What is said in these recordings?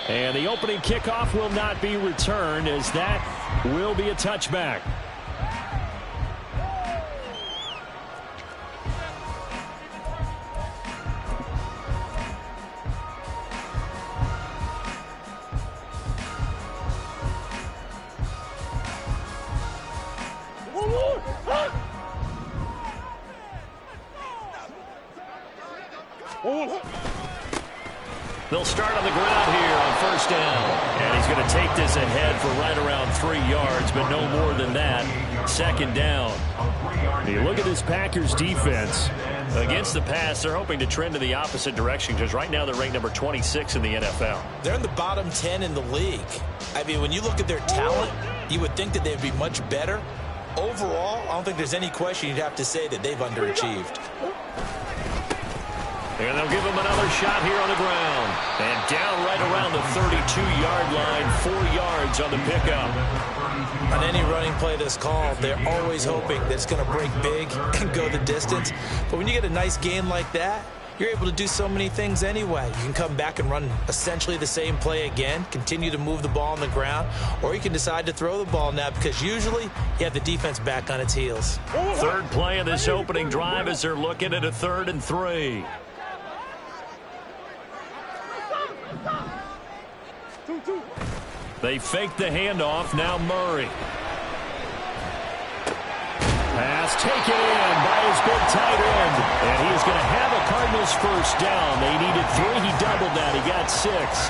And the opening kickoff will not be returned, as that will be a touchback. They'll start on the ground here on first down. And he's going to take this ahead for right around 3 yards, but no more than that. Second down. You look at this Packers defense. Against the pass, they're hoping to trend in the opposite direction, because right now they're ranked number 26 in the NFL. They're in the bottom 10 in the league. I mean, when you look at their talent, you would think that they'd be much better. Overall, I don't think there's any question you'd have to say that they've underachieved. And they'll give him another shot here on the ground. And down right around the 32-yard line, 4 yards on the pickup. On any running play that's called, they're always hoping that it's going to break big and go the distance. But when you get a nice gain like that, you're able to do so many things anyway. You can come back and run essentially the same play again, continue to move the ball on the ground, or you can decide to throw the ball now, because usually you have the defense back on its heels. Third play of this opening drive as they're looking at a 3rd and 3. They fake the handoff. Now Murray. Pass taken in by his big tight end. And he is going to have a Cardinals first down. They needed 3. He doubled that. He got 6.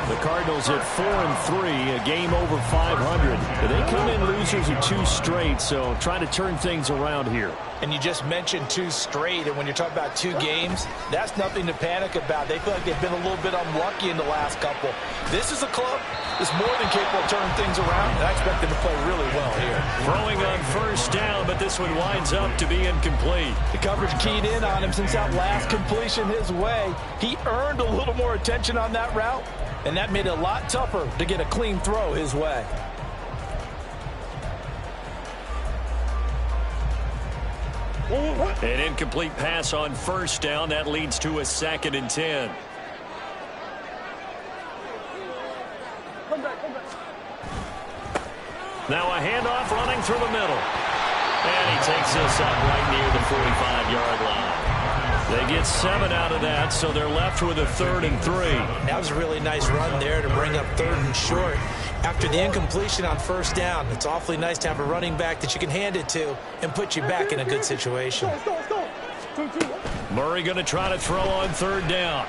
The Cardinals at 4 and 3, a game over 500. They come in losers of 2 straight, so trying to turn things around here. And you just mentioned 2 straight, and when you're talking about 2 games, that's nothing to panic about. They feel like they've been a little bit unlucky in the last couple. This is a club that's more than capable of turning things around, and I expect them to play really well here. Throwing on first down, but this one winds up to be incomplete. The coverage keyed in on him since that last completion his way. He earned a little more attention on that route, and that made it a lot tougher to get a clean throw his way. An incomplete pass on first down. That leads to a 2nd and 10. Now a handoff running through the middle. And he takes this up right near the 45-yard line. They get 7 out of that, so they're left with a 3rd and 3. That was a really nice run there to bring up 3rd and short. After the incompletion on first down, it's awfully nice to have a running back that you can hand it to and put you back in a good situation. Murray going to try to throw on 3rd down.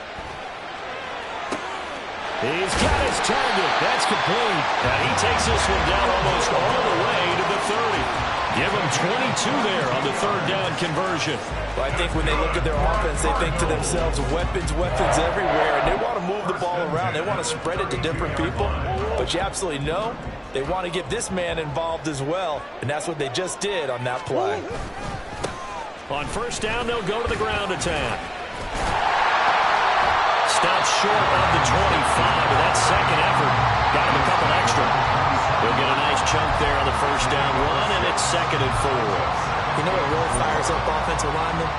He's got his target. That's complete. And he takes this one down almost all the way to the 30. Give him 22 there on the 3rd down conversion. Well, I think when they look at their offense, they think to themselves, weapons, weapons everywhere. And they want to move the ball around. They want to spread it to different people. But you absolutely know they want to get this man involved as well. And that's what they just did on that play. On first down, they'll go to the ground attack. Stops short of the 25 with that second effort. Got him a couple extra. They'll get a nice chunk there on the first down run, and it's 2nd and 4. You know what really fires up offensive linemen?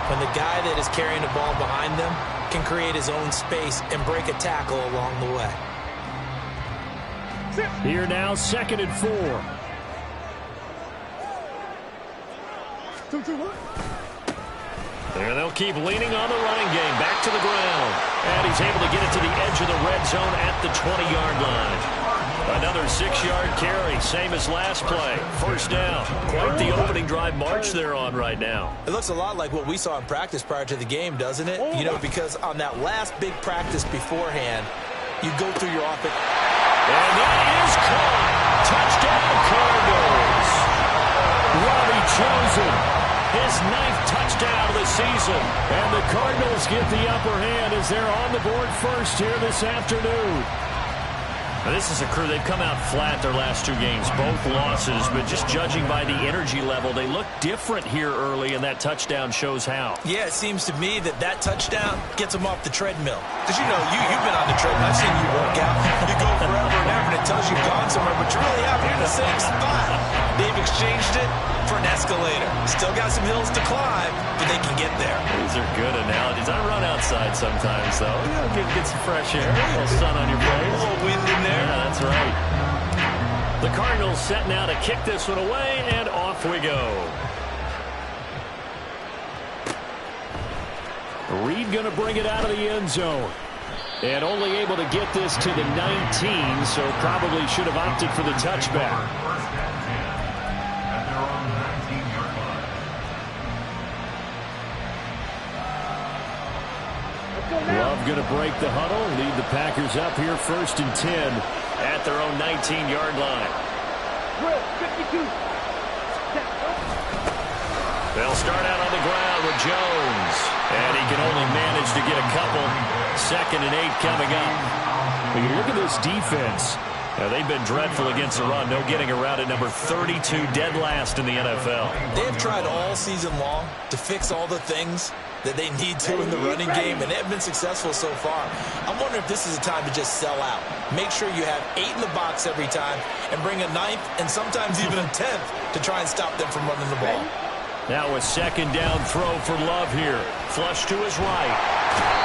When the guy that is carrying the ball behind them can create his own space and break a tackle along the way. Here now, 2nd and 4. There they'll keep leaning on the running game. Back to the ground. And he's able to get it to the edge of the red zone at the 20-yard line. Another 6-yard carry, same as last play. First down. Quite the opening drive march they're on right now. It looks a lot like what we saw in practice prior to the game, doesn't it? You know, because on that last big practice beforehand, you go through your offense. And that is caught. Touchdown, Cardinals. Robbie Chosen. His 9th touchdown of the season. And the Cardinals get the upper hand as they're on the board first here this afternoon. Now, this is a crew, they've come out flat their last 2 games, both losses, but just judging by the energy level, they look different here early, and that touchdown shows how. Yeah, it seems to me that touchdown gets them off the treadmill. Because, you know, you've been on the treadmill. I've seen you work out. You go forever and ever, and it tells you've gone somewhere, but you're really out here in the same spot. They've exchanged it for an escalator. Still got some hills to climb, but they can get there. These are good analogies. I run outside sometimes, though. You know, get some fresh air, a little sun on your face. A little wind in there. Yeah, that's right. The Cardinals set now to kick this one away, and off we go. Reed going to bring it out of the end zone. And only able to get this to the 19, so probably should have opted for the touchback. Love going to break the huddle, lead the Packers up here 1st and 10 at their own 19-yard line. They'll start out on the ground with Jones, and he can only manage to get a couple. 2nd and 8 coming up. When you look at this defense, they've been dreadful against the run. No getting around at number 32, dead last in the NFL. They've tried all season long to fix all the things that they need to in the running game, and they have been successful so far. I'm wondering if this is a time to just sell out. Make sure you have 8 in the box every time and bring a 9th and sometimes even a 10th to try and stop them from running the ball. Now a 2nd down throw for Love here. Flush to his right.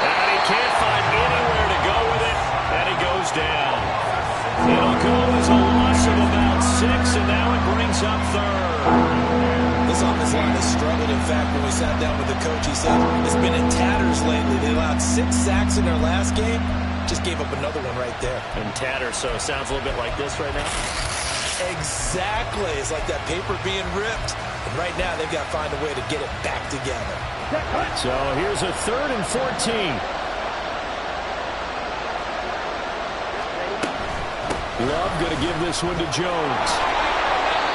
And he can't find anywhere to go with it, and he goes down. It'll go as a loss of about 6, and now it brings up 3rd. This offensive line has struggled. In fact, when we sat down with the coach, he said it's been in tatters lately. They allowed 6 sacks in their last game. Just gave up another one right there. In tatters, so it sounds a little bit like this right now. Exactly. It's like that paper being ripped. And right now, they've got to find a way to get it back together. So here's a 3rd and 14. Love going to give this one to Jones.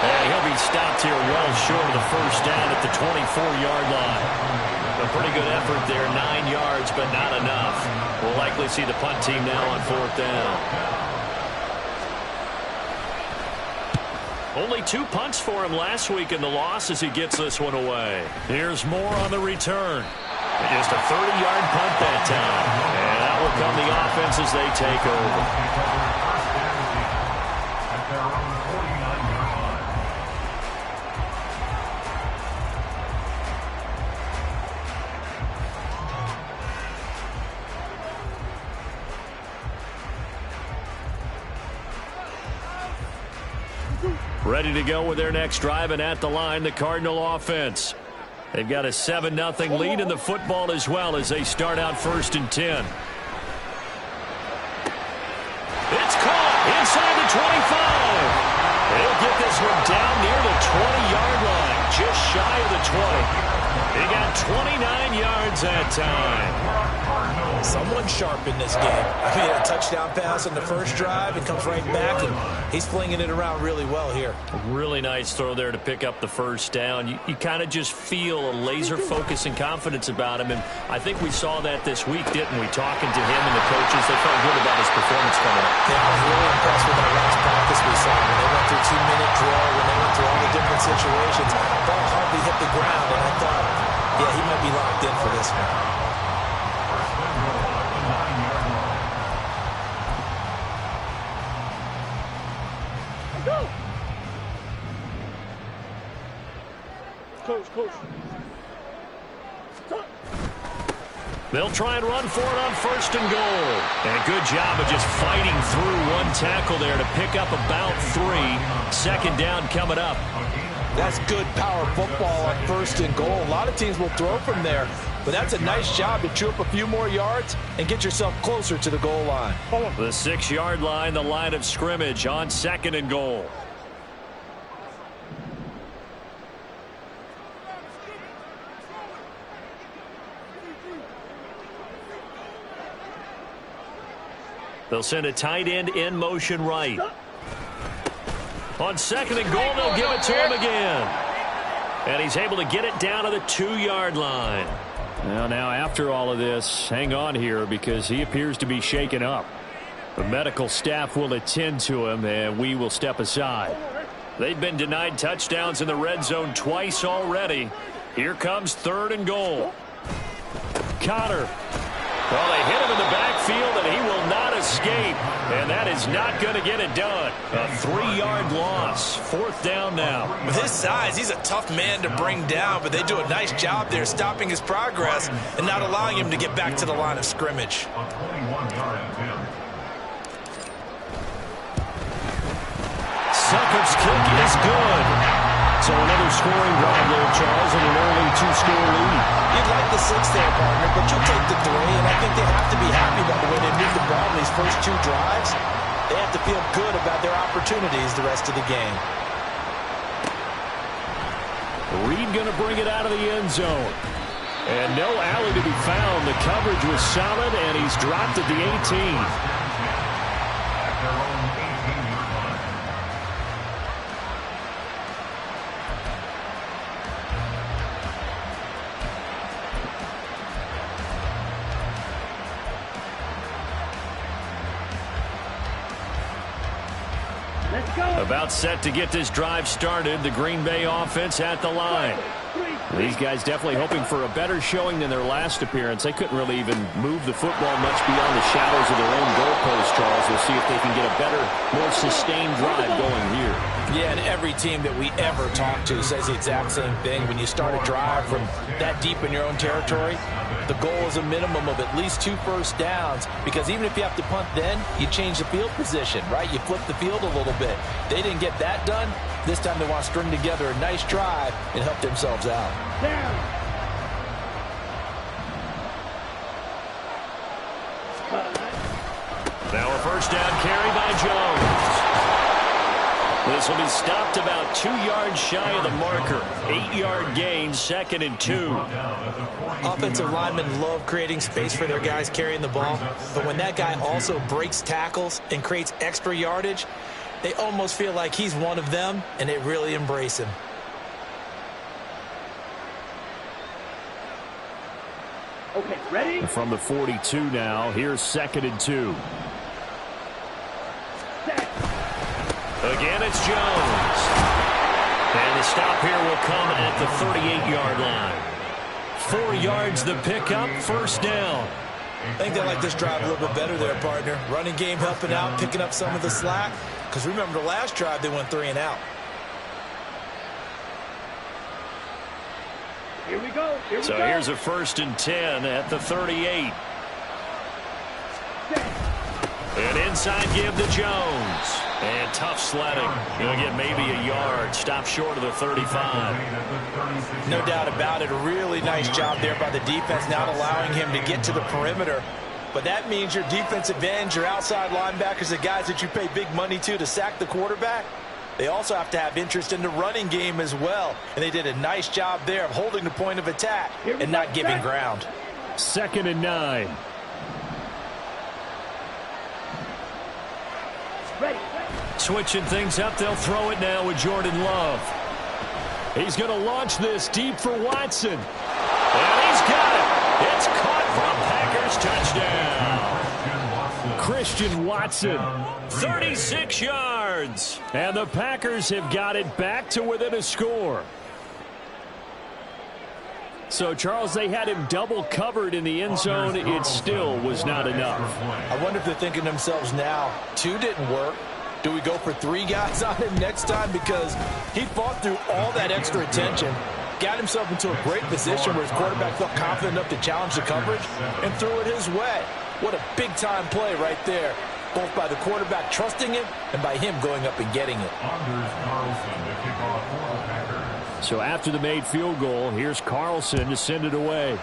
And he'll be stopped here well short of the 1st down at the 24-yard line. A pretty good effort there, 9 yards, but not enough. We'll likely see the punt team now on 4th down. Only 2 punts for him last week in the loss as he gets this one away. Here's more on the return. Just a 30-yard punt that time. And that will come the offense as they take over. Ready to go with their next drive, and at the line, the Cardinal offense. They've got a 7-0 lead in the football as well as they start out 1st and 10. It's caught inside the 25. They'll get this one down near the 20-yard line, just shy of the 20. He got 29 yards that time. Someone sharp in this game. He had a touchdown pass on the first drive and comes right back, and he's flinging it around really well here. Really nice throw there to pick up the 1st down. You kind of just feel a laser focus and confidence about him, and I think we saw that this week, didn't we? Talking to him and the coaches, they felt good about his performance coming up. Yeah, I was really impressed with that last practice we saw. When they went through 2-minute drill, when they went through all the different situations, ball hardly hit the ground, and I thought, yeah, he might be locked in for this one. Coach. They'll try and run for it on 1st and goal. And good job of just fighting through one tackle there to pick up about 3. 2nd down coming up. That's good power football on 1st and goal. A lot of teams will throw from there, but that's a nice job to chew up a few more yards and get yourself closer to the goal line. The 6-yard line, the line of scrimmage on 2nd and goal. They'll send a tight end in motion right. On 2nd and goal, they'll give it to him again. And he's able to get it down to the 2-yard line. Well, now after all of this, hang on here because he appears to be shaken up. The medical staff will attend to him, and we will step aside. They've been denied touchdowns in the red zone twice already. Here comes 3rd and goal. Connor. Well, they hit him in the backfield, and he will not escape. And that is not going to get it done. A 3-yard loss. 4th down now. With his size, he's a tough man to bring down, but they do a nice job there stopping his progress and not allowing him to get back to the line of scrimmage. Succop's kick is good. So another scoring drive there, Charles, and an early 2-score lead. You'd like the 6 there, partner, but you'll take the 3, and I think they have to be happy about the way they moved the ball in these first 2 drives. They have to feel good about their opportunities the rest of the game. Reed going to bring it out of the end zone. And no alley to be found. The coverage was solid, and he's dropped at the 18. About set to get this drive started. The Green Bay offense at the line. These guys definitely hoping for a better showing than their last appearance. They couldn't really even move the football much beyond the shadows of their own goalpost, Charles. We'll see if they can get a better, more sustained drive going here. Yeah, and every team that we ever talk to says the exact same thing. When you start a drive from that deep in your own territory, the goal is a minimum of at least 2 first downs, because even if you have to punt then, you change the field position, right? You flip the field a little bit. They didn't get that done. This time they want to string together a nice drive and help themselves out. Now a first down carry by Jones. This will be stopped about 2 yards shy of the marker. 8-yard gain, 2nd and 2. Offensive linemen love creating space for their guys carrying the ball, but when that guy also breaks tackles and creates extra yardage, they almost feel like he's one of them, and they really embrace him. Okay, ready? From the 42 now, here's 2nd and 2. Again, it's Jones. And the stop here will come at the 38-yard line. 4 yards the pickup, first down. I think they like this drive a little bit better there, partner. Running game helping out, picking up some of the slack. Because remember, the last drive, they went 3 and out. Here we go. So here's a 1st and 10 at the 38. And inside give to Jones. And tough sledding. Going to get maybe a yard. Stop short of the 35. No doubt about it. A really nice job there by the defense, not allowing him to get to the perimeter. But that means your defensive ends, your outside linebackers, the guys that you pay big money to sack the quarterback, they also have to have interest in the running game as well. And they did a nice job there of holding the point of attack and not giving ground. 2nd and 9. Ready. Switching things up, they'll throw it now with Jordan Love. He's going to launch this deep for Watson. And he's got it. It's caught for a Packers touchdown. Christian Watson, 36 yards. And the Packers have got it back to within a score. So, Charles, they had him double covered in the end zone. It still was not enough. I wonder if they're thinking to themselves now, 2 didn't work. Do we go for 3 guys on him next time? Because he fought through all that extra attention, got himself into a great position where his quarterback felt confident enough to challenge the coverage and threw it his way. What a big-time play right there, both by the quarterback trusting him and by him going up and getting it. So after the made field goal, here's Carlson to send it away.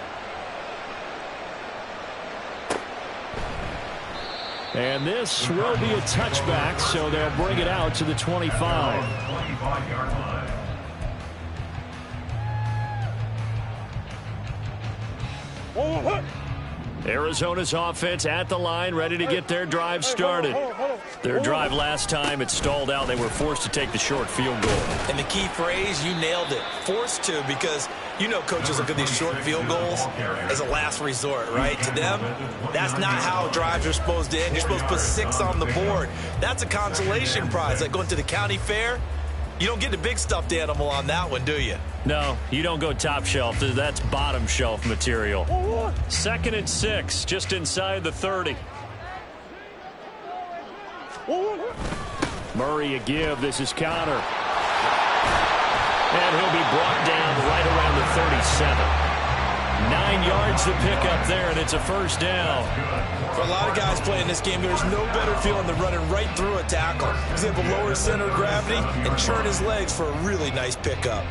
And this will be a touchback, so they'll bring it out to the 25. Arizona's offense at the line, ready to get their drive started. Their drive last time, it stalled out. They were forced to take the short field goal. And the key phrase, you nailed it. Forced to, because you know coaches look at these short field goals as a last resort, right? To them, that's not how drives are supposed to end. You're supposed to put 6 on the board. That's a consolation prize. Like going to the county fair, you don't get the big stuffed animal on that one, do you? No, you don't go top shelf. That's bottom shelf material. 2nd and 6, just inside the 30. Murray a give. This is counter. And he'll be brought down right around the 37. 9 yards to pick up there, and it's a first down. For a lot of guys playing this game, there's no better feeling than running right through a tackle. He's able to lower his center of gravity and churn his legs for a really nice pickup.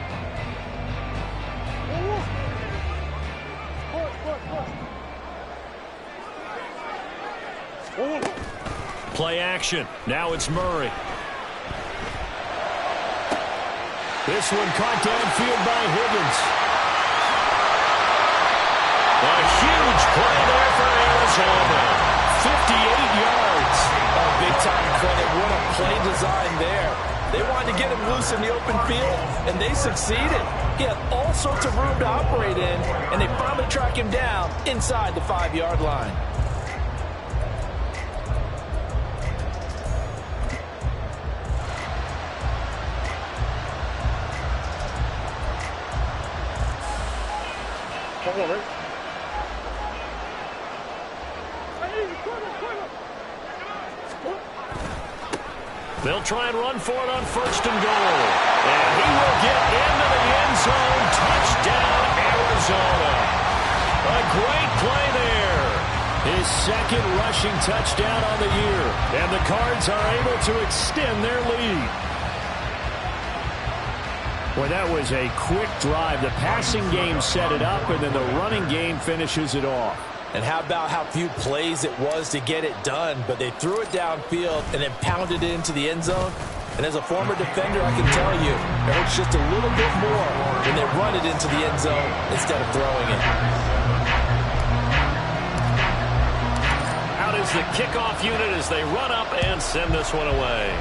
Play action. Now it's Murray. This one caught downfield by Higgins. A huge play there for Arizona. 58 yards. Oh, big-time credit. What a play design there. They wanted to get him loose in the open field, and they succeeded. He had all sorts of room to operate in, and they finally track him down inside the 5-yard line. They'll try and run for it on 1st and goal. And he will get into the end zone. Touchdown, Arizona. A great play there. His 2nd rushing touchdown on the year. And the Cards are able to extend their lead. Well, that was a quick drive. The passing game set it up, and then the running game finishes it off. And how about how few plays it was to get it done, but they threw it downfield and then pounded it into the end zone. And as a former defender, I can tell you, it hurts just a little bit more when they run it into the end zone instead of throwing it. Out is the kickoff unit as they run up and send this one away.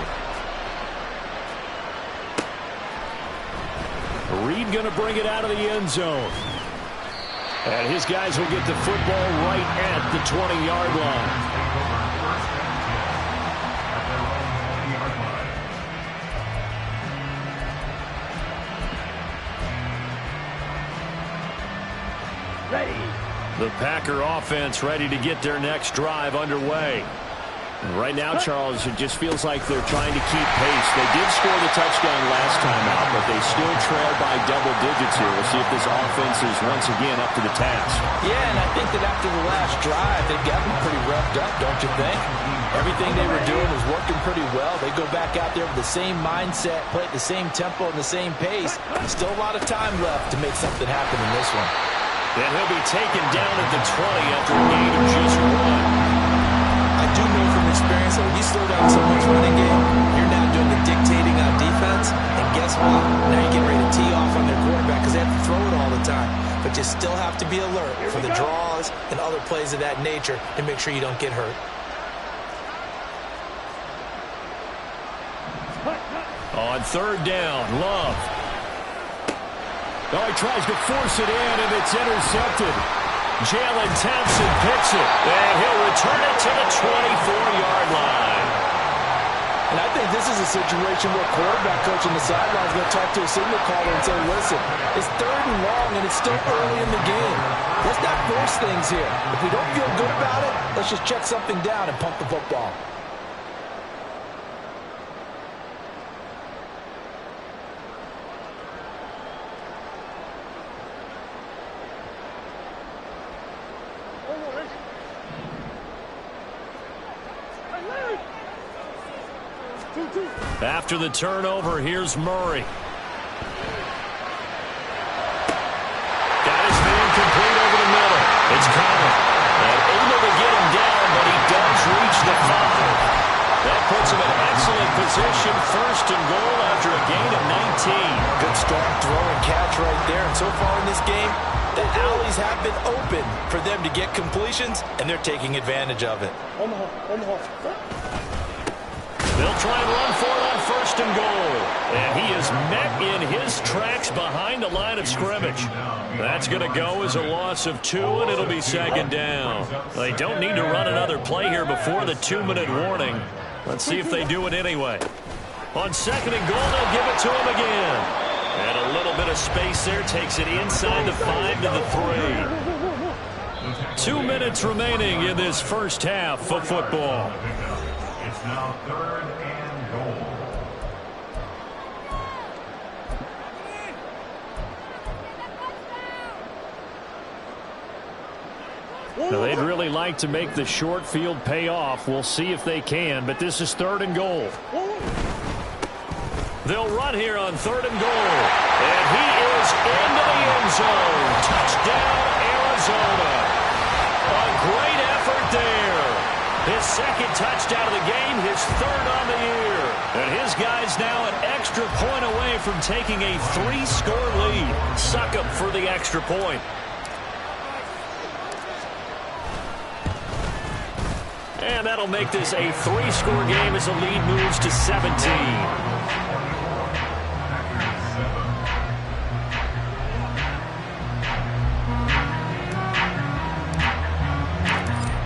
Reed going to bring it out of the end zone. And his guys will get the football right at the 20-yard line. Ready. The Packer offense ready to get their next drive underway. And right now, Charles, it just feels like they're trying to keep pace. They did score the touchdown last time out, but they still trail by double digits here. We'll see if this offense is once again up to the task. Yeah, and I think that after the last drive, they got them pretty revved up, don't you think? Everything they were doing was working pretty well. They go back out there with the same mindset, play at the same tempo and the same pace. Still a lot of time left to make something happen in this one. And he'll be taken down at the 20 after a gain of just 1. I do know from experience that when you slow down someone's running game, you're now doing the dictating on defense. And guess what? Now you're getting ready to tee off on their quarterback because they have to throw it all the time. But you still have to be alert for the draws and other plays of that nature to make sure you don't get hurt. On 3rd down, Love. Oh, he tries to force it in, and it's intercepted. Jalen Thompson picks it, and he'll return it to the 24-yard line. And I think this is a situation where quarterback coach on the sideline is going to talk to a signal caller and say, listen, it's 3rd and long, and it's still early in the game. Let's not force things here. If we don't feel good about it, let's just check something down and pump the football. After the turnover, here's Murray. Got his man complete over the middle. It's Connor. And able to get him down, but he does reach the 5. That puts him in excellent position. 1st and goal after a gain of 19. Good strong throw and catch right there. And so far in this game, The alleys have been open for them to get completions, and they're taking advantage of it. They'll try and run for it on first and goal. And he is met in his tracks behind the line of scrimmage. That's going to go as a loss of 2, and it'll be second down. They don't need to run another play here before the 2-minute warning. Let's see if they do it anyway. On second and goal, they'll give it to him again. And a little bit of space there takes it inside the 5 to the 3. 2 minutes remaining in this first half of football. It's now third and goal. Now, they'd really like to make the short field pay off. We'll see if they can, but this is third and goal. They'll run here on third and goal. And he is into the end zone. Touchdown, Arizona. A great effort there. His second touchdown of the game, his third on the year. And his guy's now an extra point away from taking a 3-score lead. Suck up for the extra point. And that'll make this a 3-score game as the lead moves to 17.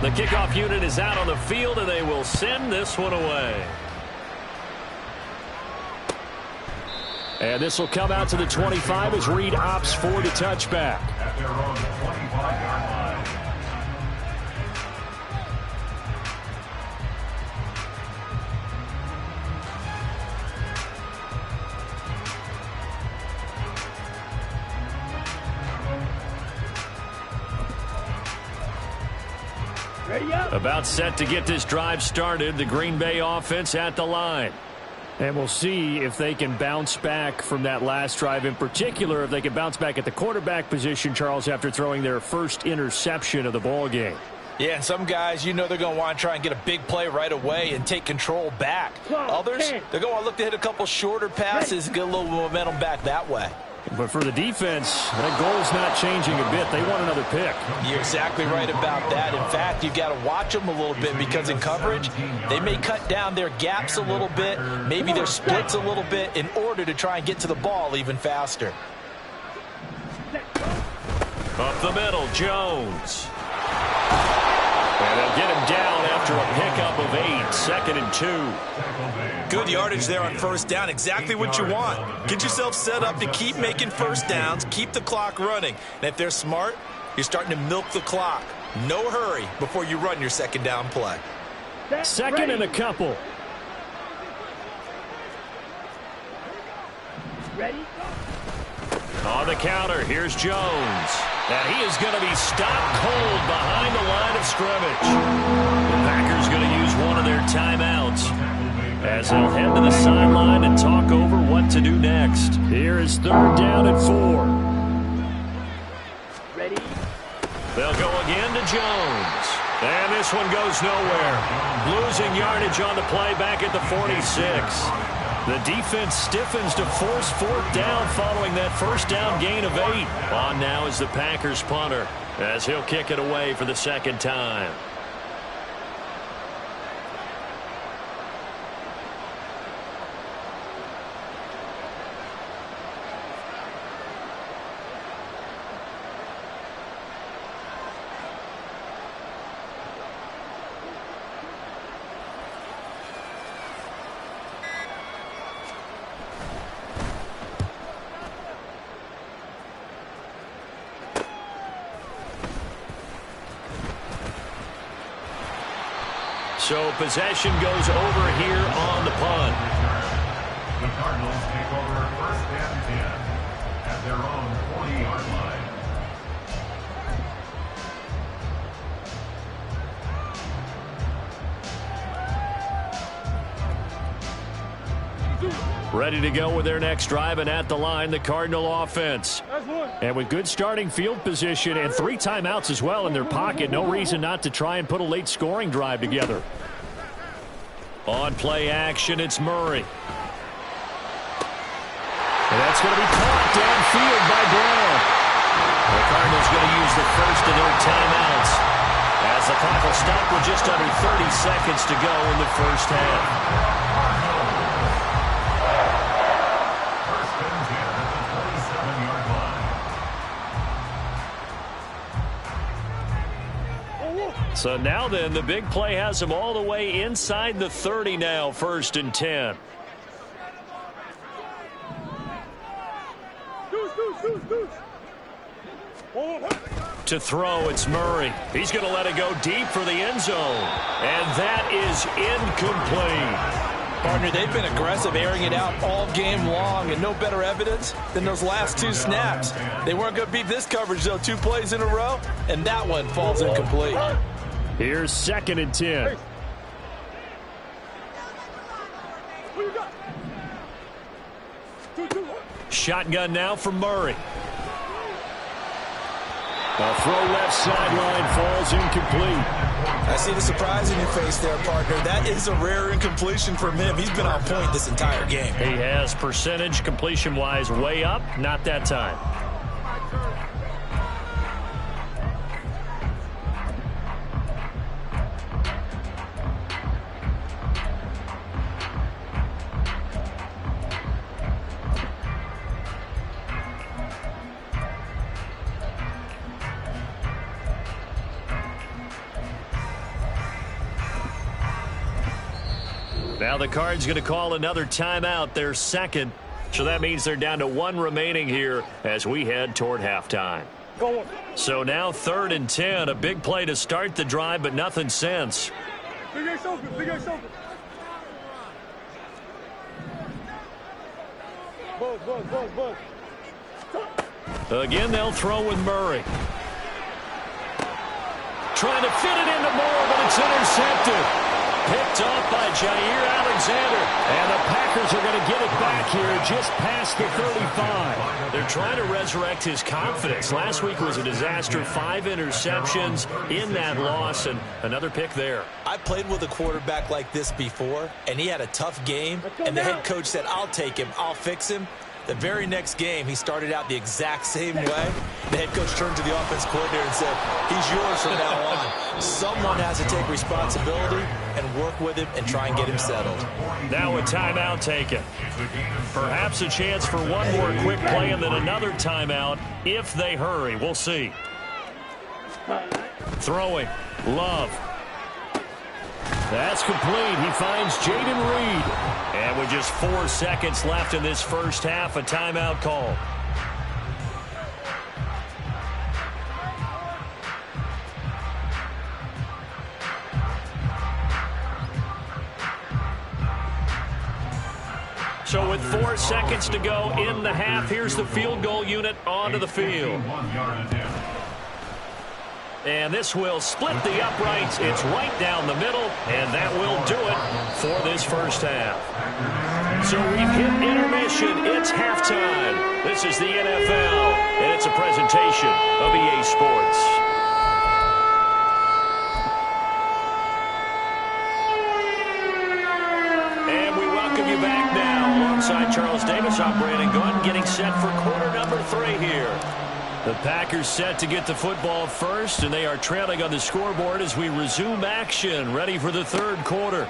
The kickoff unit is out on the field, and they will send this one away. And this will come out to the 25 as Reed opts for the touchback. At their own 25-yard line. About set to get this drive started. The Green Bay offense at the line. And we'll see if they can bounce back from that last drive. In particular, if they can bounce back at the quarterback position, Charles, after throwing their first interception of the ball game. Yeah, and some guys, you know they're going to want to try and get a big play right away and take control back. Others, they're going to look to hit a couple shorter passes and get a little momentum back that way. But for the defense, that goal's not changing a bit. They want another pick. You're exactly right about that. In fact, you've got to watch them a little bit because in coverage, they may cut down their gaps a little bit, maybe their splits a little bit in order to try and get to the ball even faster. Up the middle, Jones. And they'll get him down after a pickup of 8, second and 2. Good yardage there on first down, exactly what you want. Get yourself set up to keep making first downs, keep the clock running. And if they're smart, you're starting to milk the clock. No hurry before you run your second down play. Second and a couple. Ready? On the counter, here's Jones. And he is going to be stopped cold behind the line of scrimmage. The Packers going to use one of their timeouts as they'll head to the sideline and talk over what to do next. Here is third down and 4. Ready? They'll go again to Jones. And this one goes nowhere. Losing yardage on the play back at the 46. The defense stiffens to force fourth down following that first down gain of 8. On now is the Packers punter as he'll kick it away for the second time. So possession goes over here on the punt. The Cardinals take over first and 10 at their own 40-yard line. Ready to go with their next drive, and at the line, the Cardinal offense. And with good starting field position and 3 timeouts as well in their pocket, no reason not to try and put a late scoring drive together. On play action, it's Murray. And that's going to be caught downfield by Brown. The Cardinals going to use the first of their timeouts as the clock will stop with just under 30 seconds to go in the first half. First and 10 at the 47-yard line. So now then, the big play has them all the way inside the 30 now, first and 10. To throw, it's Murray. He's going to let it go deep for the end zone. And that is incomplete. Partner, they've been aggressive, airing it out all game long, and no better evidence than those last two snaps. They weren't going to beat this coverage, though, 2 plays in a row, and that one falls incomplete. Here's second and 10. Shotgun now for Murray. A throw left sideline falls incomplete. I see the surprise in your face there, partner. That is a rare incompletion from him. He's been on point this entire game. He has percentage completion-wise way up, not that time. Now the Cards going to call another timeout, their second. So that means they're down to 1 remaining here as we head toward halftime. So now 3rd and 10, a big play to start the drive, but nothing since. Again, they'll throw with Murray. Trying to fit it into Moore, but it's intercepted. Picked off by Jair Alexander. And the Packers are going to get it back here just past the 35. They're trying to resurrect his confidence. Last week was a disaster. 5 interceptions in that loss, and another pick there. I played with a quarterback like this before, and he had a tough game, and the head coach said, I'll take him, I'll fix him. The very next game, he started out the exact same way. The head coach turned to the offense coordinator and said, he's yours from now on. Someone has to take responsibility and work with him and try and get him settled. Now a timeout taken. Perhaps a chance for one more quick play and then another timeout if they hurry. We'll see. Throwing. Love. That's complete. He finds Jaden Reed. And with just 4 seconds left in this first half, a timeout call. So with 4 seconds to go in the half, here's the field goal unit onto the field. And this will split the uprights. It's right down the middle, and that will do it for this first half. So we've hit intermission. It's halftime. This is the NFL, and it's a presentation of EA Sports. And we welcome you back now. Alongside Charles Davis, I'm Brandon Gunn, getting set for quarter number 3 here. The Packers set to get the football first, and they are trailing on the scoreboard as we resume action, ready for the 3rd quarter.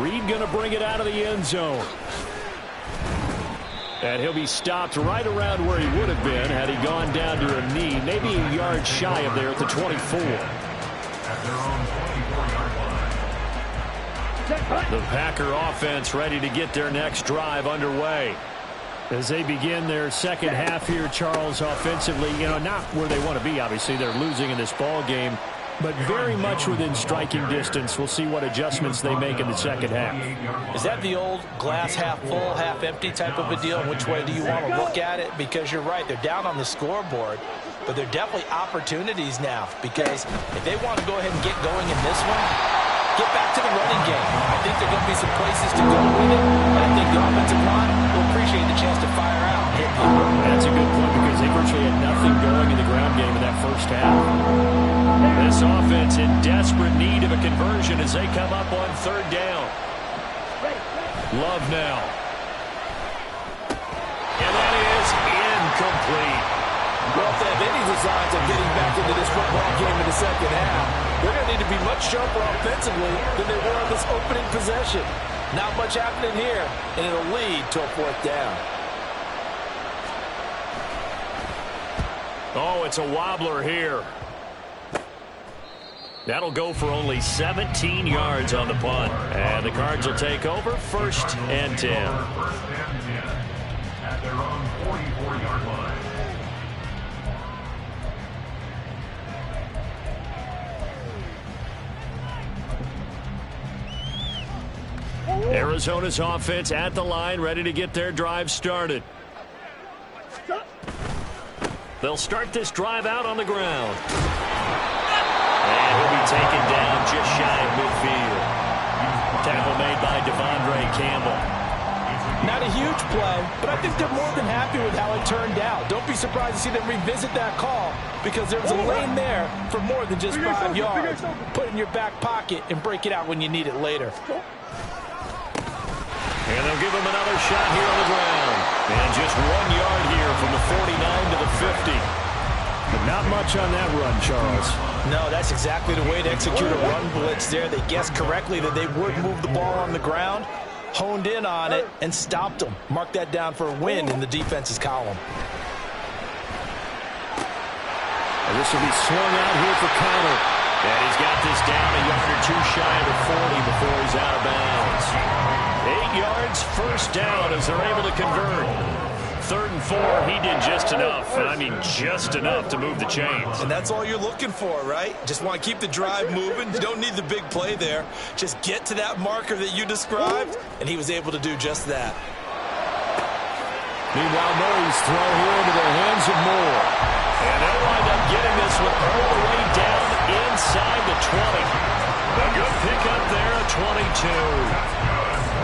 Reed going to bring it out of the end zone. And he'll be stopped right around where he would have been had he gone down to a knee, maybe a yard shy of there at the 24. The Packer offense ready to get their next drive underway. As they begin their second half here, Charles, offensively, not where they want to be, obviously. They're losing in this ball game, but very much within striking distance. We'll see what adjustments they make in the second half. Is that the old glass half full, half empty type of a deal? Which way do you want to look at it? Because you're right, they're down on the scoreboard, but they're definitely opportunities now, because if they want to go ahead and get going in this one, get back to the running game. I think there are going to be some places to go with it, and I think the offensive line will appreciate the chance to fire out and hit people. That's a good point because they virtually had nothing going in the ground game in that first half. This offense in desperate need of a conversion as they come up on 3rd down. Love now. And that is incomplete. Well, if that signs of getting back into this football game in the second half. They're going to need to be much sharper offensively than they were on this opening possession. Not much happening here, and it'll lead to a fourth down. Oh, it's a wobbler here. That'll go for only 17 yards on the punt. And the Cards will take over 1st and 10. 1st and 10 at their own 44-yard line. Arizona's offense at the line, ready to get their drive started. They'll start this drive out on the ground. And he'll be taken down just shy of midfield. Tackle made by Devondre Campbell. Not a huge play, but I think they're more than happy with how it turned out. Don't be surprised to see them revisit that call because there was a lane there for more than just 5 yards. Put it in your back pocket and break it out when you need it later. And they'll give him another shot here on the ground. And just 1 yard here from the 49 to the 50. But not much on that run, Charles. No, that's exactly the way to execute a run blitz there. They guessed correctly that they would move the ball on the ground, honed in on it, and stopped them. Mark that down for a win in the defense's column. And this will be swung out here for Connor. And he's got this down a yard or two shy of the 40 before he's out of bounds. 8 yards, 1st down as they're able to convert. 3rd and 4, he did just enough. And I mean just enough to move the chains. And that's all you're looking for, right? Just want to keep the drive moving. You don't need the big play there. Just get to that marker that you described, and he was able to do just that. Meanwhile, Murray's throw here into the hands of Moore. And they'll wind up getting this one all the way down inside the 20. A good pickup there at 22.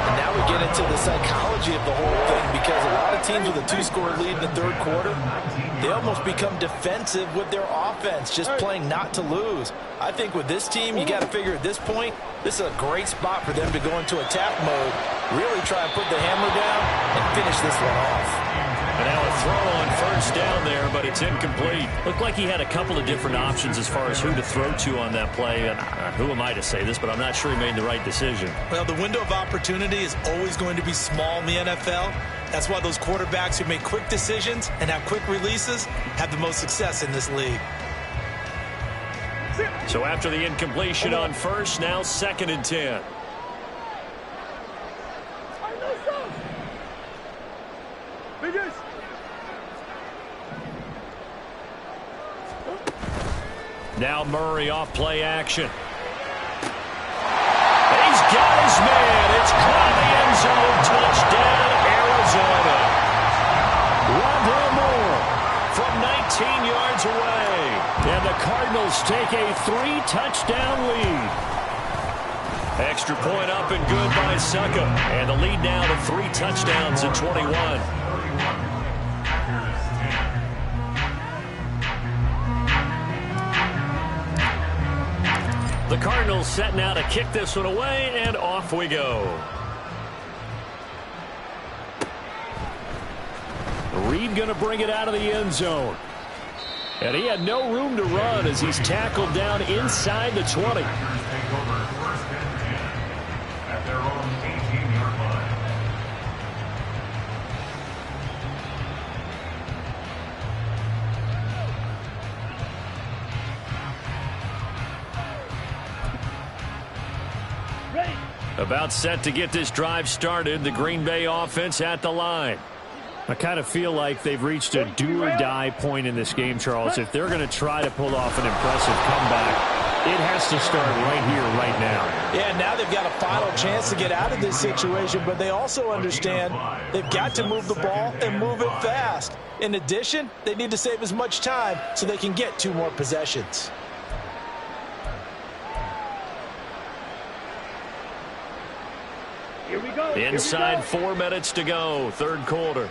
And now we get into the psychology of the whole thing because a lot of teams with a 2-score lead in the 3rd quarter, they almost become defensive with their offense, just playing not to lose. I think with this team, you got to figure at this point, this is a great spot for them to go into attack mode, really try and put the hammer down and finish this one off. And now a throw on 1st down there, but it's incomplete. Looked like he had a couple of different options as far as who to throw to on that play. And who am I to say this, but I'm not sure he made the right decision. Well, the window of opportunity is always going to be small in the NFL. That's why those quarterbacks who make quick decisions and have quick releases have the most success in this league. So after the incompletion on 1st, now 2nd and 10. Now Murray off play action. He's got his man. It's caught in the end zone. Touchdown, Arizona. Rondell Moore from 19 yards away. And the Cardinals take a 3-touchdown lead. Extra point up and good by Succa. And the lead now to 3 touchdowns at 21. The Cardinals set now to kick this one away, and off we go. Reed going to bring it out of the end zone. And he had no room to run as he's tackled down inside the 20. Take over 1st and 10 at their own 18-yard line. About set to get this drive started. The Green Bay offense at the line. I kind of feel like they've reached a do-or-die point in this game, Charles. If they're going to try to pull off an impressive comeback, it has to start right here, right now. Yeah, now they've got a final chance to get out of this situation, but they also understand they've got to move the ball and move it fast. In addition, they need to save as much time so they can get 2 more possessions. Here we go. Inside 4 minutes to go, 3rd quarter.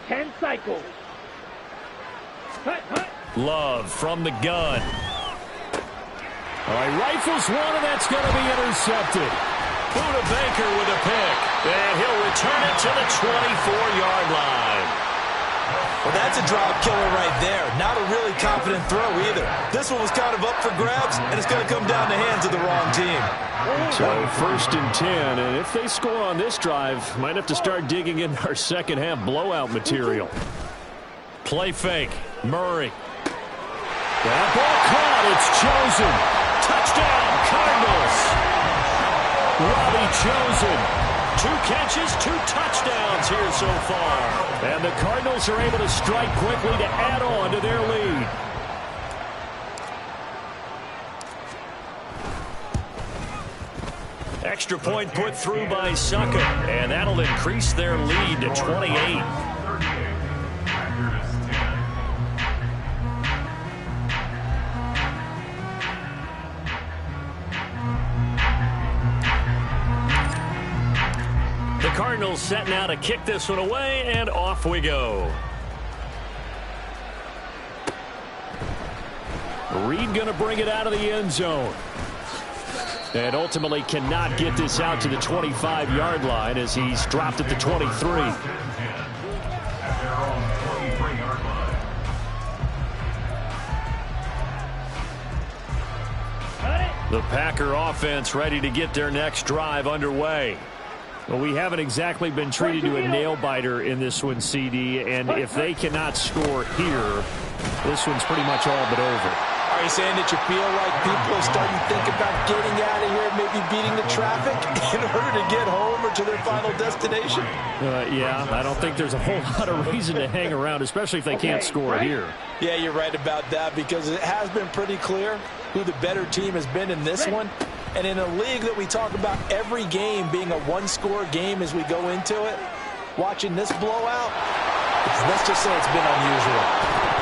10 cycles. Hut. Love from the gun. All right, rifles one, and that's going to be intercepted. Buda Baker with a pick, and he'll return it to the 24-yard line. Well, that's a drive killer right there. Not a really confident throw either. This one was kind of up for grabs, and it's going to come down the hands of the wrong team. So 1st and 10, and if they score on this drive, might have to start digging in our second half blowout material. Play fake. Murray. That ball caught. It's chosen. Touchdown, Cardinals. Robbie Chosen. 2 catches, 2 touchdowns here so far. And the Cardinals are able to strike quickly to add on to their lead. Extra point put through by Sucker, and that'll increase their lead to 28. Cardinals set now to kick this one away, and off we go. Reed going to bring it out of the end zone. And ultimately cannot get this out to the 25-yard line as he's dropped at the 23. The Packer offense ready to get their next drive underway. Well, we haven't exactly been treated to a nail-biter in this one, CD, and if they cannot score here, this one's pretty much all but over. Are you saying that you feel like people are starting to think about getting out of here, maybe beating the traffic in order to get home or to their final destination? Yeah, I don't think there's a whole lot of reason to hang around, especially if they can't score here. Yeah, you're right about that, because it has been pretty clear who the better team has been in this one. And in a league that we talk about every game being a one-score game as we go into it, watching this blowout, let's just say it's been unusual.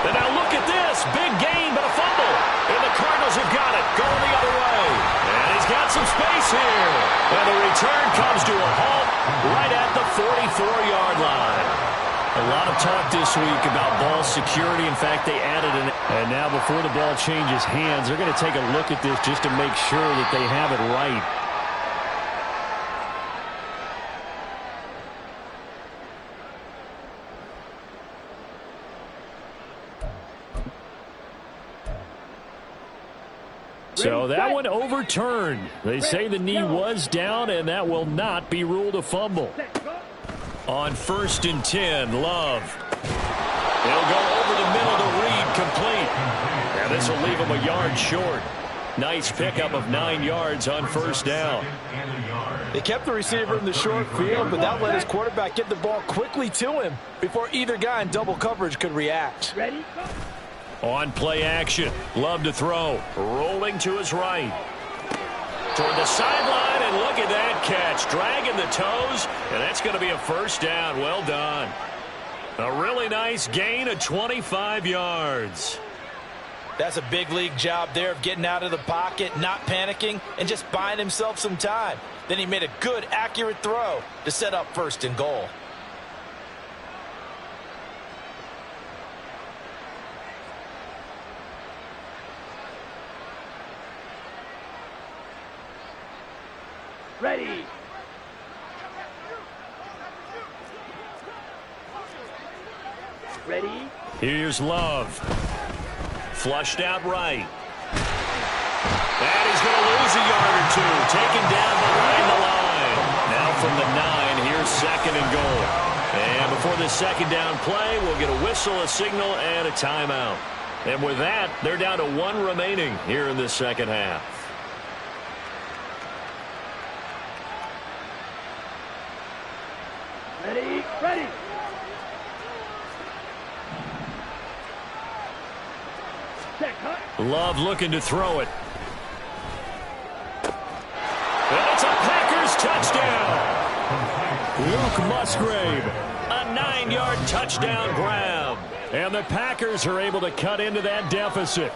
And now look at this. Big gain, but a fumble. And the Cardinals have got it. Going the other way. And he's got some space here. And the return comes to a halt right at the 44-yard line. A lot of talk this week about ball security. In fact, they added an... And now before the ball changes hands, they're going to take a look at this just to make sure that they have it right. So that one overturned. They say the knee was down, and that will not be ruled a fumble. On 1st and 10, Love. He'll go over the middle to Reed, complete. And this will leave him a yard short. Nice pickup of 9 yards on 1st down. They kept the receiver in the short field, but that let his quarterback get the ball quickly to him before either guy in double coverage could react. Ready? On play action, Love to throw. Rolling to his right. Toward the sideline, and look at that catch. Dragging the toes, and that's going to be a 1st down. Well done. A really nice gain of 25 yards. That's a big league job there of getting out of the pocket, not panicking, and just buying himself some time. Then he made a good, accurate throw to set up 1st and goal. Ready. Ready. Here's Love. Flushed out right. And he's going to lose a yard or two. Taken down behind the line. Now from the 9, here's 2nd and goal. And before this 2nd down play, we'll get a whistle, a signal, and a timeout. And with that, they're down to 1 remaining here in this 2nd half. Ready. Ready. Love looking to throw it. And it's a Packers touchdown. Luke Musgrave, a 9-yard touchdown grab. And the Packers are able to cut into that deficit.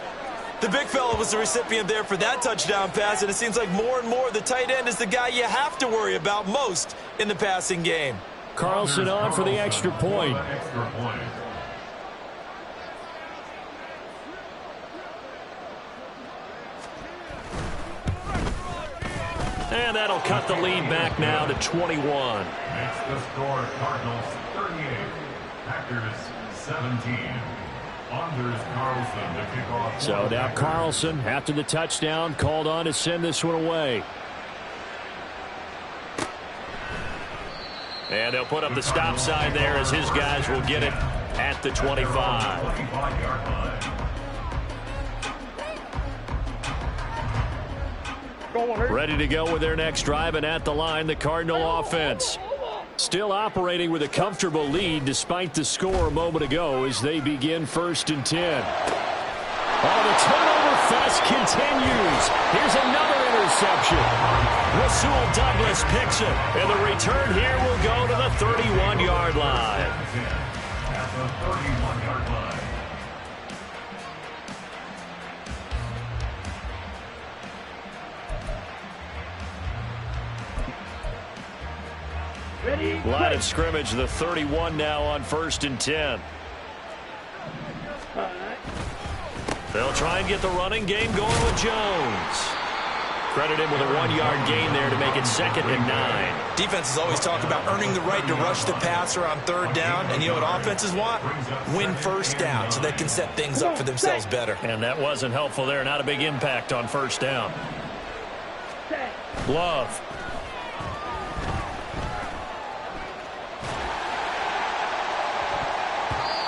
The big fella was the recipient there for that touchdown pass, and it seems like more and more the tight end is the guy you have to worry about most in the passing game. Carlson on for the extra point. And that'll cut the lead back now to 21. Makes the score Cardinals 38, Packers 17. Anders Carlson to kick off. So now Carlson, after the touchdown, called on to send this one away. And they'll put up the stop sign there as his guys will get it at the 25. 25-yard line. Ready to go with their next drive, and at the line, the Cardinal offense. Still operating with a comfortable lead despite the score a moment ago as they begin 1st and 10. Oh, the turnover fest continues. Here's another interception. Rasul Douglas picks it, and the return here will go to the 31-yard line. At the 31-yard line. Ready? Line of scrimmage, the 31 now on 1st and 10. They'll try and get the running game going with Jones. Credit him with a 1-yard gain there to make it 2nd and 9. Defenses always talk about earning the right to rush the passer on 3rd down. And you know what offenses want? Win 1st down so they can set things up for themselves better. And that wasn't helpful there. Not a big impact on 1st down. Love.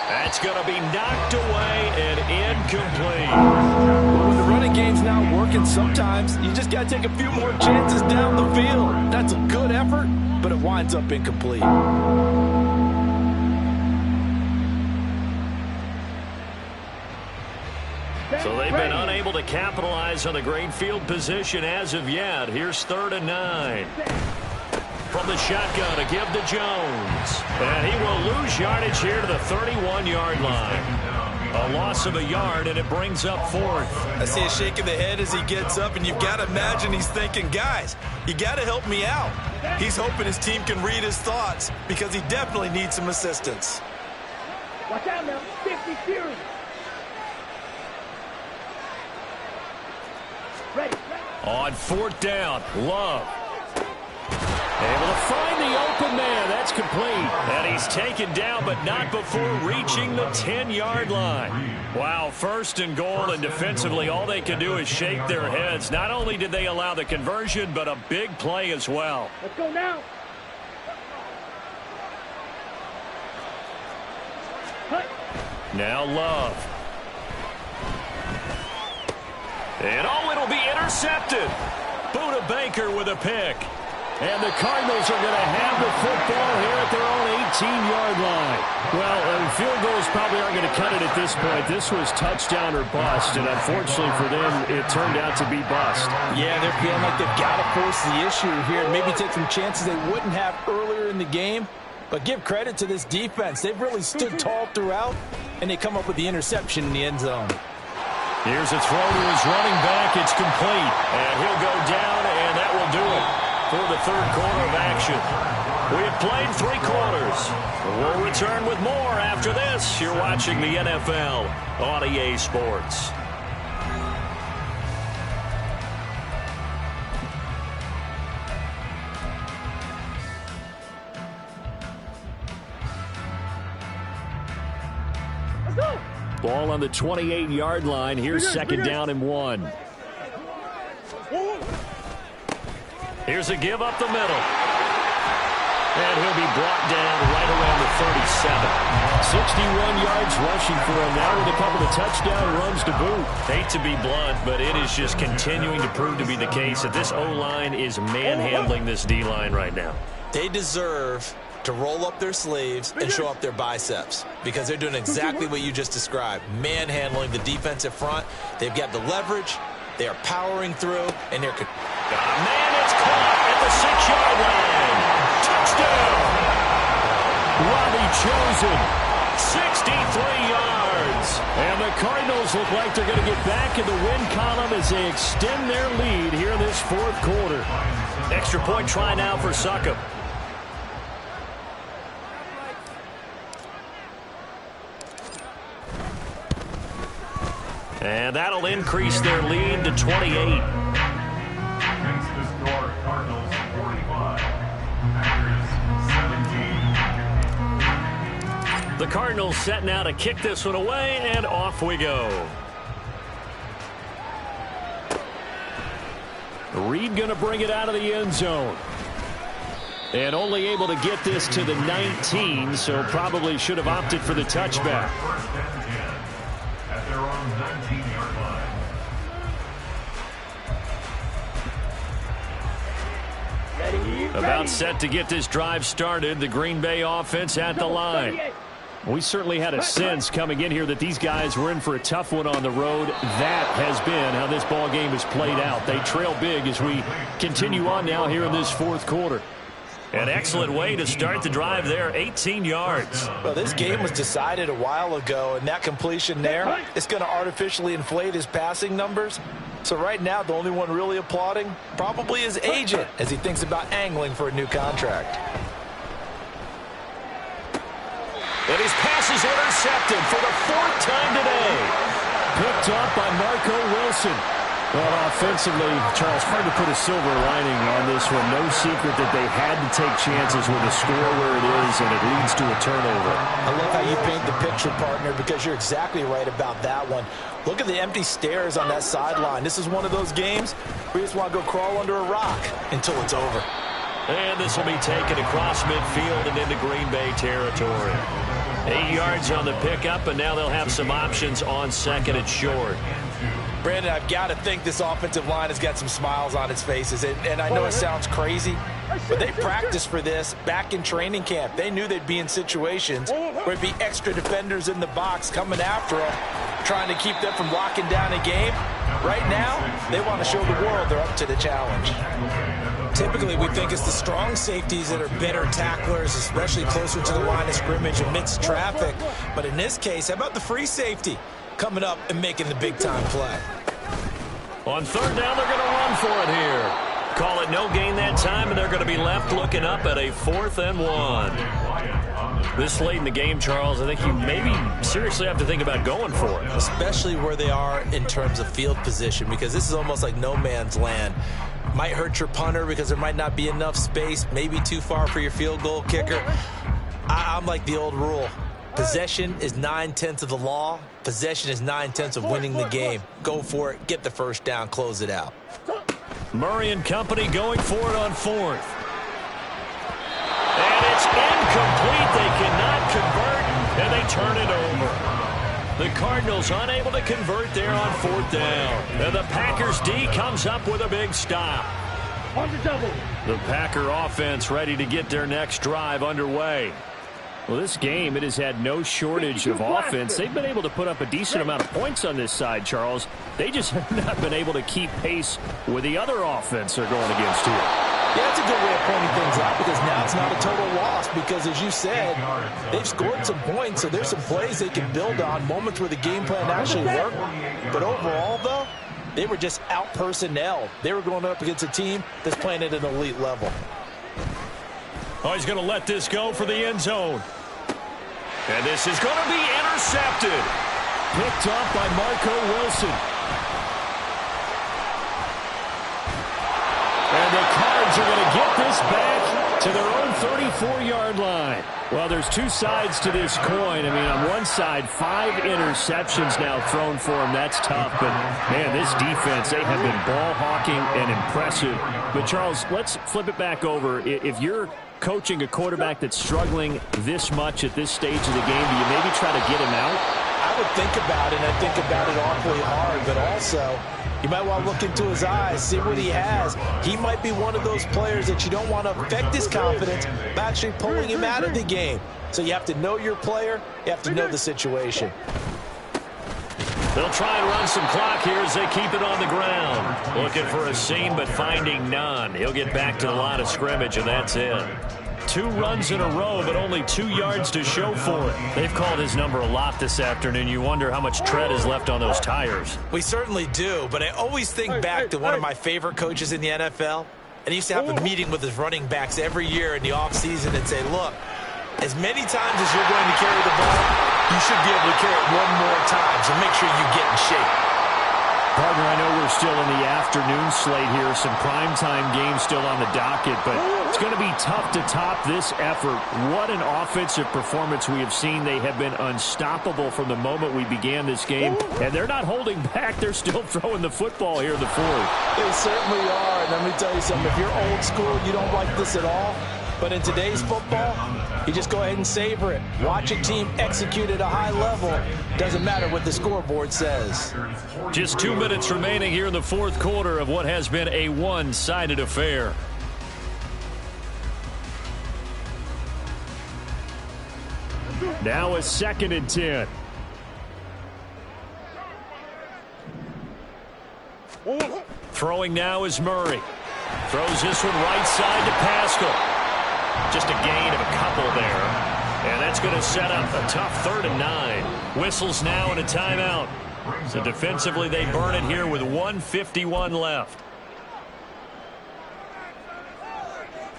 That's going to be knocked away and incomplete. Well, when the running game's not working, sometimes you just got to take a few more chances down the field. That's a good effort, but it winds up incomplete. So they've been unable to capitalize on the great field position as of yet. Here's 3rd and 9. From the shotgun to give to Jones. And he will lose yardage here to the 31-yard line. A loss of a yard, and it brings up 4th. I see a shake of the head as he gets up, and you've got to imagine he's thinking, guys, you got to help me out. He's hoping his team can read his thoughts because he definitely needs some assistance. Watch out now. 50 series. Ready. On 4th down, Love. Able to find the open man. That's complete. And he's taken down, but not before reaching the 10-yard line. Wow, 1st and goal, and defensively all they can do is shake their heads. Not only did they allow the conversion, but a big play as well. Let's go now. Cut. Now Love. And oh, it'll be intercepted. Buda Baker with a pick. And the Cardinals are going to have the football here at their own 18-yard line. Well, field goals probably aren't going to cut it at this point. This was touchdown or bust, and unfortunately for them, it turned out to be bust. Yeah, they're feeling like they've got to force the issue here and maybe take some chances they wouldn't have earlier in the game. But give credit to this defense. They've really stood tall throughout, and they come up with the interception in the end zone. Here's a throw to his running back. It's complete, and he'll go down, and that will do it for the 3rd quarter of action. We have played 3 quarters. We'll return with more after this. You're watching the NFL on EA Sports. Let's go. Ball on the 28-yard line. Here's 2nd down and 1. Here's a give up the middle. And he'll be brought down right around the 37. 61 yards rushing for him now with a couple of touchdown runs to boot. Hate to be blunt, but it is just continuing to prove to be the case that this O-line is manhandling this D-line right now. They deserve to roll up their sleeves and show up their biceps because they're doing exactly what you just described, manhandling the defensive front. They've got the leverage. They are powering through, and they're... Man, it's caught at the 6-yard line. Touchdown! Robbie Chosen, 63 yards. And the Cardinals look like they're going to get back in the win column as they extend their lead here in this 4th quarter. Extra point try now for Succop. And that'll increase their lead to 28. Makes the score Cardinals 45. Packers 17. The Cardinals set now to kick this one away, and off we go. Reed going to bring it out of the end zone. And only able to get this to the 19, so probably should have opted for the touchback. First and 10 at their own 19-yard line. About set to get this drive started. The Green Bay offense at the line. We certainly had a sense coming in here that these guys were in for a tough one on the road. That has been how this ball game has played out. They trail big as we continue on now here in this fourth quarter. An excellent way to start the drive there, 18 yards. Well, this game was decided a while ago, and that completion there is going to artificially inflate his passing numbers. So right now, the only one really applauding probably his agent as he thinks about angling for a new contract. And his pass is intercepted for the fourth time today. Picked off by Marco Wilson. Well, offensively, Charles, hard to put a silver lining on this one. No secret that they had to take chances with the score where it is, and it leads to a turnover. I love how you paint the picture, partner, because you're exactly right about that one. Look at the empty stares on that sideline. This is one of those games where you just want to go crawl under a rock until it's over. And this will be taken across midfield and into Green Bay territory. 8 yards on the pickup, and now they'll have some options on second and short. Brandon, I've got to think this offensive line has got some smiles on its faces. And I know it sounds crazy, but they practiced for this back in training camp. They knew they'd be in situations where it'd be extra defenders in the box coming after them, trying to keep them from locking down a game. Right now, they want to show the world they're up to the challenge. Typically, we think it's the strong safeties that are better tacklers, especially closer to the line of scrimmage amidst traffic. But in this case, how about the free safety coming up and making the big-time play? On third down, they're going to run for it here. Call it no gain that time, and they're going to be left looking up at a 4th and 1. This late in the game, Charles, I think you maybe seriously have to think about going for it. Especially where they are in terms of field position, because this is almost like no man's land. Might hurt your punter because there might not be enough space, maybe too far for your field goal kicker. I'm like the old rule. Possession is 9/10 of the law. Possession is 9/10 of winning the game. Go for it, get the first down, close it out. Murray and company going for it on 4th. And it's incomplete. They cannot convert, and they turn it over. The Cardinals unable to convert there on 4th down. And the Packers D comes up with a big stop. On the double. The Packer offense ready to get their next drive underway. Well, this game, it has had no shortage of offense. They've been able to put up a decent amount of points on this side, Charles. They just have not been able to keep pace with the other offense they're going against here. Yeah, that's a good way of pointing things out, because now it's not a total loss, because as you said, they've scored some points, so there's some plays they can build on, moments where the game plan actually worked. But overall, though, they were just out-personnel. They were going up against a team that's playing at an elite level. Oh, he's going to let this go for the end zone. And this is going to be intercepted. Picked off by Marco Wilson. And the Cards are going to get this back to their own 34-yard line. Well, there's two sides to this coin. I mean, on one side, 5 interceptions now thrown for him. That's tough. But, man, this defense, they have been ball hawking and impressive. But, Charles, let's flip it back over. If you're coaching a quarterback that's struggling this much at this stage of the game, do you maybe try to get him out? I would think about it, and I think about it awfully hard, but also you might want to look into his eyes, see what he has. He might be one of those players that you don't want to affect his confidence by actually pulling him out of the game. So you have to know your player, you have to know the situation. They'll try and run some clock here as they keep it on the ground. Looking for a seam, but finding none. He'll get back to the line of scrimmage, and that's it. 2 runs in a row, but only 2 yards to show for it. They've called his number a lot this afternoon. You wonder how much tread is left on those tires. We certainly do, but I always think back to one of my favorite coaches in the NFL, and he used to have a meeting with his running backs every year in the offseason and say, look, as many times as you're going to carry the ball, you should be able to carry it one more time, so make sure you get in shape. Partner, I know we're still in the afternoon slate here. Some primetime games still on the docket, but it's going to be tough to top this effort. What an offensive performance we have seen. They have been unstoppable from the moment we began this game, and they're not holding back. They're still throwing the football here in the fourth. They certainly are. And let me tell you something. If you're old school, you don't like this at all. But in today's football, you just go ahead and savor it. Watch a team execute at a high level. Doesn't matter what the scoreboard says. Just 2 minutes remaining here in the fourth quarter of what has been a one-sided affair. Now a 2nd and 10. Throwing now is Murray. Throws this one right side to Pascal. Just a gain of a couple there. And that's going to set up a tough 3rd and 9. Whistles now and a timeout. So defensively they burn it here with 1:51 left.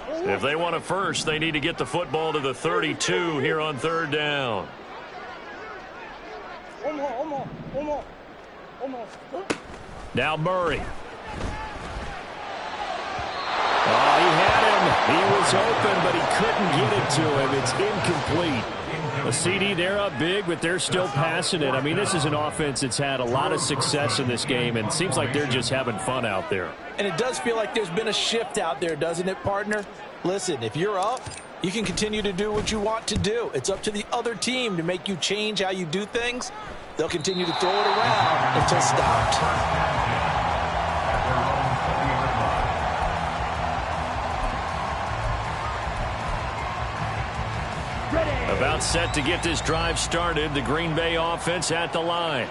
If they want a first, they need to get the football to the 32 here on 3rd down. Now Murray. Oh, he had him. He was open, but he couldn't get it to him. It's incomplete. A CD, they're up big, but they're still passing it. I mean, this is an offense that's had a lot of success in this game, and it seems like they're just having fun out there. And it does feel like there's been a shift out there, doesn't it, partner? Listen, if you're up, you can continue to do what you want to do. It's up to the other team to make you change how you do things. They'll continue to throw it around until stopped. About set to get this drive started. The Green Bay offense at the line.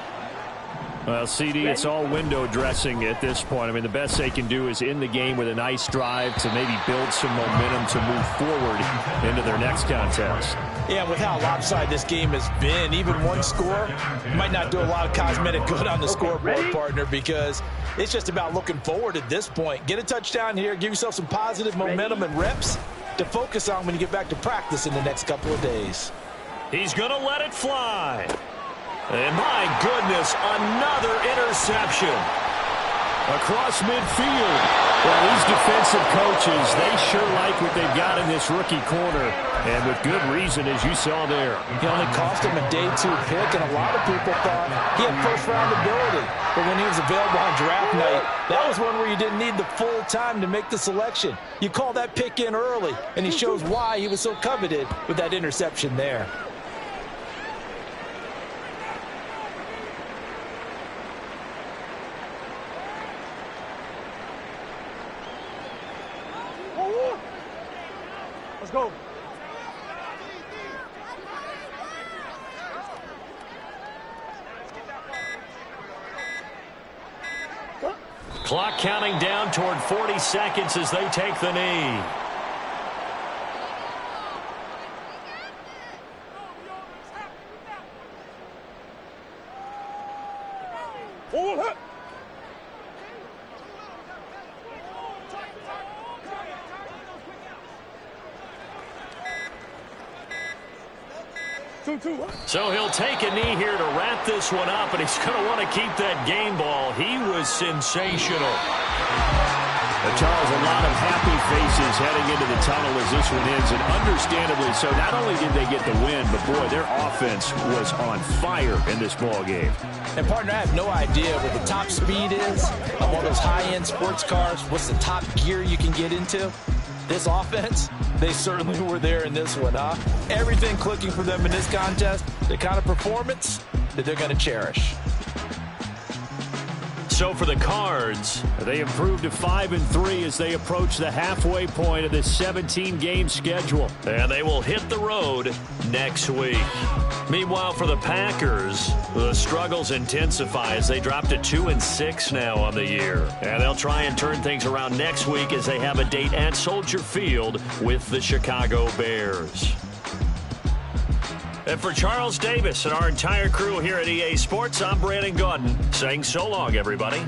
Well, CD, it's all window dressing at this point. I mean, the best they can do is in the game with a nice drive to maybe build some momentum to move forward into their next contest. Yeah, with how lopsided this game has been, even one score might not do a lot of cosmetic good on the scoreboard, partner, because it's just about looking forward at this point. Get a touchdown here, give yourself some positive momentum and reps to focus on when you get back to practice in the next couple of days. He's going to let it fly. And my goodness, another interception across midfield. Well, these defensive coaches, they sure like what they've got in this rookie corner, and with good reason, as you saw there. He only cost him a day 2 pick, and a lot of people thought he had first-round ability. But when he was available on draft night, that was one where you didn't need the full time to make the selection. You call that pick in early, and he shows why he was so coveted with that interception there. Let's go. Clock counting down toward 40 seconds as they take the knee. So he'll take a knee here to wrap this one up, and he's going to want to keep that game ball. He was sensational. Charles, a lot of happy faces heading into the tunnel as this one ends, and understandably so. Not only did they get the win, but boy, their offense was on fire in this ball game. And partner, I have no idea what the top speed is of all those high-end sports cars. What's the top gear you can get into? This offense, they certainly were there in this one, huh? Everything clicking for them in this contest, the kind of performance that they're going to cherish. So for the Cards, they improved to 5-3 as they approach the halfway point of this 17-game schedule. And they will hit the road next week. Meanwhile, for the Packers, the struggles intensify as they drop to 2-6 now on the year. And they'll try and turn things around next week as they have a date at Soldier Field with the Chicago Bears. And for Charles Davis and our entire crew here at EA Sports, I'm Brandon Gaudin saying so long, everybody.